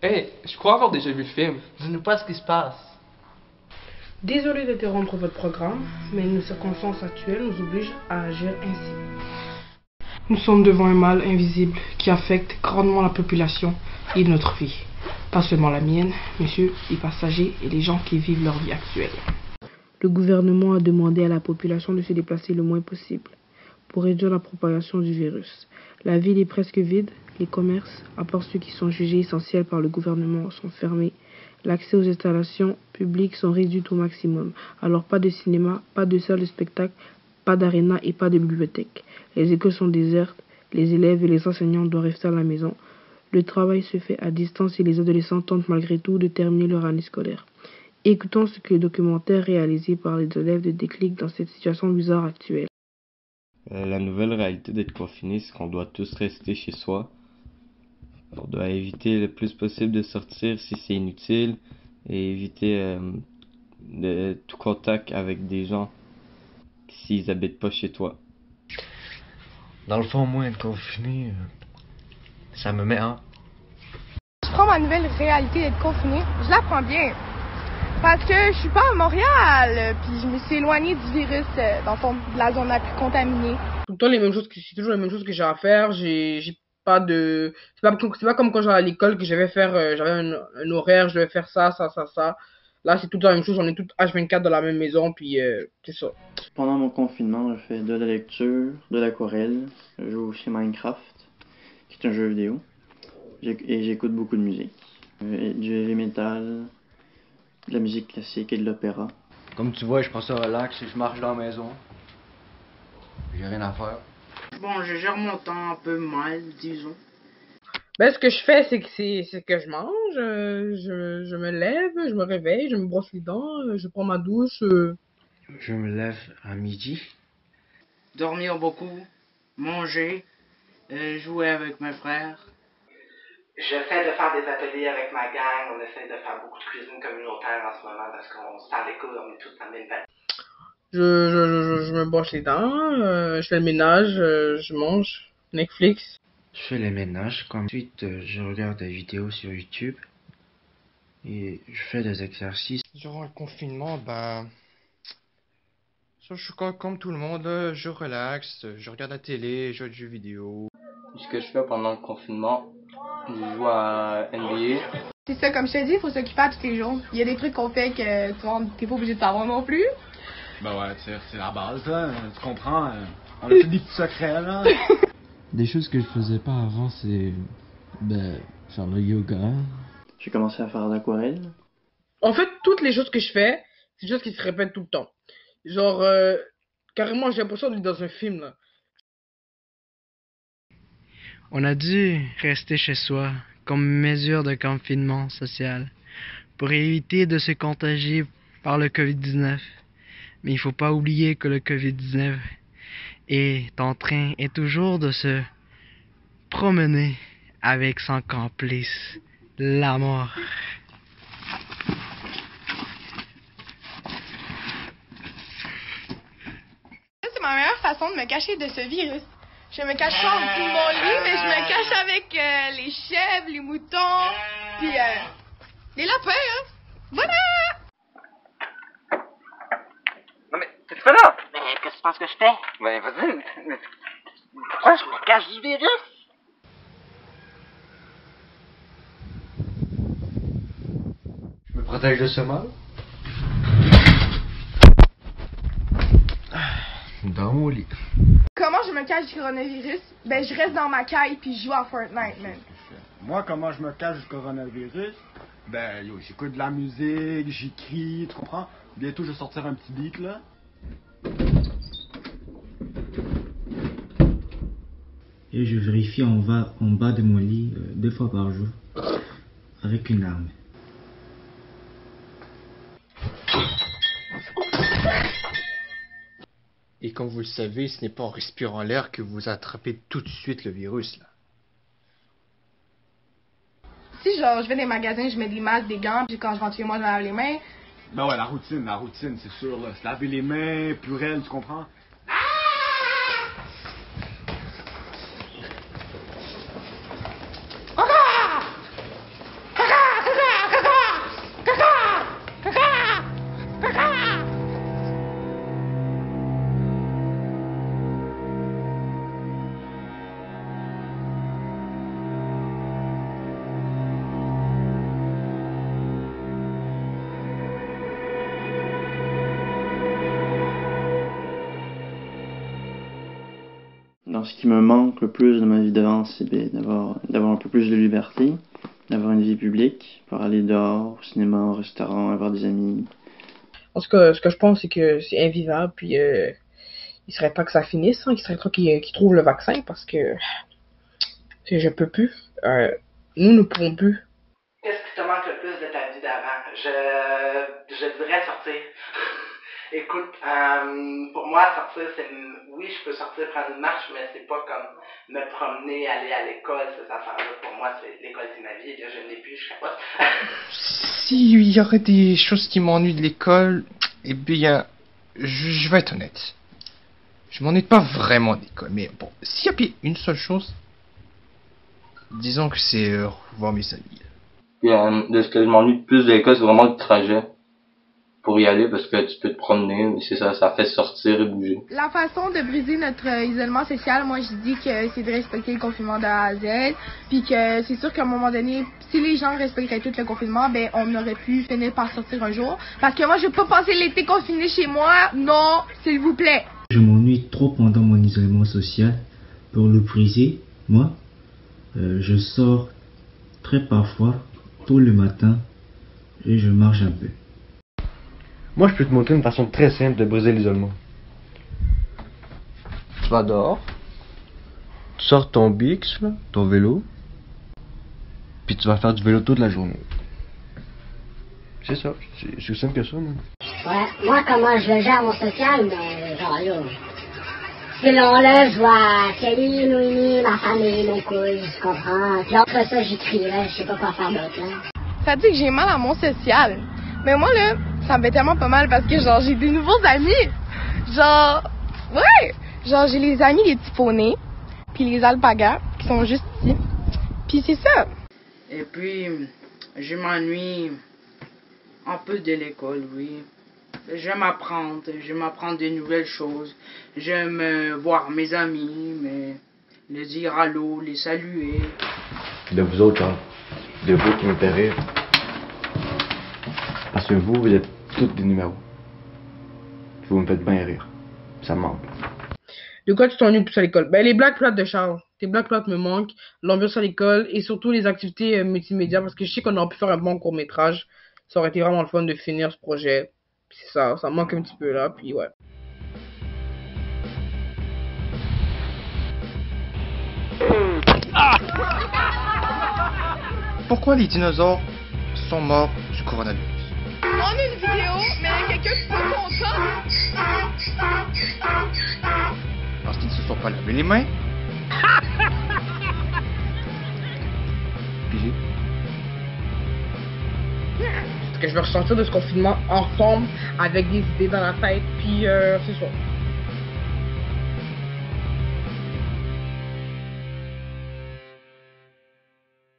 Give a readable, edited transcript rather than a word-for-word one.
Hey, je crois avoir déjà vu le film. Dis-nous pas ce qui se passe. Désolé d'interrompre votre programme, mais nos circonstances actuelles nous obligent à agir ainsi. Nous sommes devant un mal invisible qui affecte grandement la population et notre vie. Pas seulement la mienne, monsieur, les passagers et les gens qui vivent leur vie actuelle. Le gouvernement a demandé à la population de se déplacer le moins possible pour réduire la propagation du virus. La ville est presque vide, les commerces, à part ceux qui sont jugés essentiels par le gouvernement, sont fermés. L'accès aux installations publiques sont réduits au maximum. Alors pas de cinéma, pas de salle de spectacle, pas d'aréna et pas de bibliothèque. Les écoles sont désertes, les élèves et les enseignants doivent rester à la maison. Le travail se fait à distance et les adolescents tentent malgré tout de terminer leur année scolaire. Écoutons ce que le documentaire réalisé par les élèves de déclic dans cette situation bizarre actuelle. La nouvelle réalité d'être confiné, c'est qu'on doit tous rester chez soi. On doit éviter le plus possible de sortir si c'est inutile et éviter de tout contact avec des gens s'ils habitent pas chez toi. Dans le fond, moi, être confiné, ça me met en... Je prends ma nouvelle réalité d'être confinée, je la prends bien. Parce que je suis pas à Montréal, puis je me suis éloignée du virus, dans le fond, de la zone la plus contaminée. Tout le temps les mêmes choses, c'est toujours les mêmes choses que j'ai à faire. J'ai pas de, c'est pas comme quand j'allais à l'école que j'avais faire, j'avais un horaire, je devais faire ça. Là, c'est tout le temps la même chose. On est tous H24 dans la même maison, puis c'est ça. Pendant mon confinement, je fais de la lecture, de l'aquarelle, je joue aussi Minecraft, qui est un jeu vidéo, et j'écoute beaucoup de musique, du heavy metal, de la musique classique et de l'opéra. Comme tu vois, je prends ça relax, je marche dans la maison. J'ai rien à faire. Bon, je gère mon temps un peu mal, disons. Ben, ce que je fais, c'est que je mange, je me lève, je me réveille, je me brosse les dents, je prends ma douche. Je me lève à midi. Dormir beaucoup, manger, jouer avec mes frères. J'essaie de faire des ateliers avec ma gang, on essaie de faire beaucoup de cuisine communautaire en ce moment parce qu'on se parle les coudes, on est tous dans le même bateau. Je me brosse les dents, je fais le ménage, je mange, Netflix. Je fais le ménage, ensuite je regarde des vidéos sur YouTube et je fais des exercices. Durant le confinement, je suis comme tout le monde, là, je relaxe, je regarde la télé, je joue aux jeux vidéo. Ce que je fais pendant le confinement, je joue à NBA. C'est ça, comme je te dis, il faut s'occuper à tous les jours. Il y a des trucs qu'on fait que t'es pas obligé de savoir non plus. Ben ouais, c'est la base, là, tu comprends, on a tous des petits secrets, là. Des choses que je faisais pas avant, c'est faire le yoga. J'ai commencé à faire de l'aquarelle. En fait, toutes les choses que je fais, c'est des choses qui se répètent tout le temps. Genre, carrément, j'ai l'impression d'être dans un film, là. On a dû rester chez soi comme mesure de confinement social pour éviter de se contagier par le COVID-19. Mais il faut pas oublier que le COVID-19 est toujours de se promener avec son complice, la mort. C'est ma meilleure façon de me cacher de ce virus. Je me cache pas en dessous de mon lit, mais je me cache avec les chèvres, les moutons, puis les lapins, hein. Voilà! Non mais, qu'est-ce que tu fais là? Mais qu'est-ce que tu penses que je fais? Ben vas-y, mais pourquoi je me cache du virus? Je me protège de ce mal. Dans mon lit. Comment je me cache du coronavirus? Ben, je reste dans ma caille puis je joue à Fortnite, man. Moi, comment je me cache du coronavirus? Ben, yo, j'écoute de la musique, j'écris, tu comprends? Bientôt, je vais sortir un petit beat, là. Et je vérifie en bas de mon lit 2 fois par jour avec une arme. Et comme vous le savez, ce n'est pas en respirant l'air que vous attrapez tout de suite le virus, là. Si, genre, je vais dans les magasins, je mets des masques, des gants, puis quand je rentre chez moi, je me lave les mains. Ben ouais, la routine, c'est sûr, là. Se laver les mains, pluriel, tu comprends? Alors, ce qui me manque le plus de ma vie d'avant, c'est d'avoir un peu plus de liberté, d'avoir une vie publique, pour aller dehors, au cinéma, au restaurant, avoir des amis. En tout cas, ce que je pense, c'est que c'est invivable, puis il serait temps que ça finisse, hein. Il serait temps qu'ils trouvent le vaccin, parce que je peux plus. Nous ne pourrons plus. Qu'est-ce qui te manque le plus de ta vie d'avant? Je dirais sortir. Écoute, pour moi, sortir, c'est... Oui, je peux sortir prendre une marche, mais c'est pas comme me promener, aller à l'école, ces affaires-là. Pour moi, l'école, c'est ma vie. Là, je ne l'ai plus, je capote. S'il y aurait des choses qui m'ennuient de l'école, eh bien, je vais être honnête. Je m'ennuie pas vraiment de l'école, mais bon, s'il y a bien une seule chose, disons que c'est revoir mes amis. Puis, de ce que je m'ennuie le plus de l'école, c'est vraiment le trajet pour y aller, parce que tu peux te promener, c'est ça fait sortir et bouger. La façon de briser notre isolement social, moi je dis que c'est de respecter le confinement de A à Z, puis que c'est sûr qu'à un moment donné, si les gens respecteraient tout le confinement, ben on aurait pu finir par sortir un jour. Parce que moi je veux pas passer l'été confiné chez moi, non, s'il vous plaît. Je m'ennuie trop pendant mon isolement social. Pour le briser, moi, je sors très parfois, tôt le matin, et je marche un peu. Moi, je peux te montrer une façon très simple de briser l'isolement. Tu vas dehors, tu sors ton BX, là, ton vélo, puis tu vas faire du vélo toute la journée. C'est ça, c'est aussi simple que ça, moi. Ouais, moi, comment je le gère mon social, mais genre là... Selon là, je vois Kelly, Noémie, ma famille, mes couilles, tu comprends? Puis après ça, j'écrirai, je sais pas quoi faire d'autre, là. Ça dit que j'ai mal à mon social. Mais moi, là, ça me fait tellement pas mal parce que, genre, j'ai des nouveaux amis. Genre, ouais! Genre, j'ai les amis des petits poneys, puis les alpagas, qui sont juste ici. Puis c'est ça. Et puis, je m'ennuie un peu de l'école, oui. J'aime apprendre de nouvelles choses. J'aime voir mes amis, les dire allô, les saluer. De vous autres, hein. De vous qui me fait rire. Parce que vous êtes tous des numéros. Vous me faites bien rire. Ça me manque. De quoi tu t'ennuies plus à l'école? Ben, les blagues plates de Charles. Tes blagues plates me manquent. L'ambiance à l'école et surtout les activités multimédia parce que je sais qu'on aurait pu faire un bon court-métrage. Ça aurait été vraiment le fun de finir ce projet. Puis c'est ça me manque un petit peu là. Puis ouais. Ah! Pourquoi les dinosaures sont morts du coronavirus? On a une vidéo, mais il y a quelqu'un qui peut content. Parce qu'ils ne se sont pas lavé les mains. Pigé. Ce que je veux ressentir de ce confinement ensemble avec des idées dans la tête. Puis c'est ça.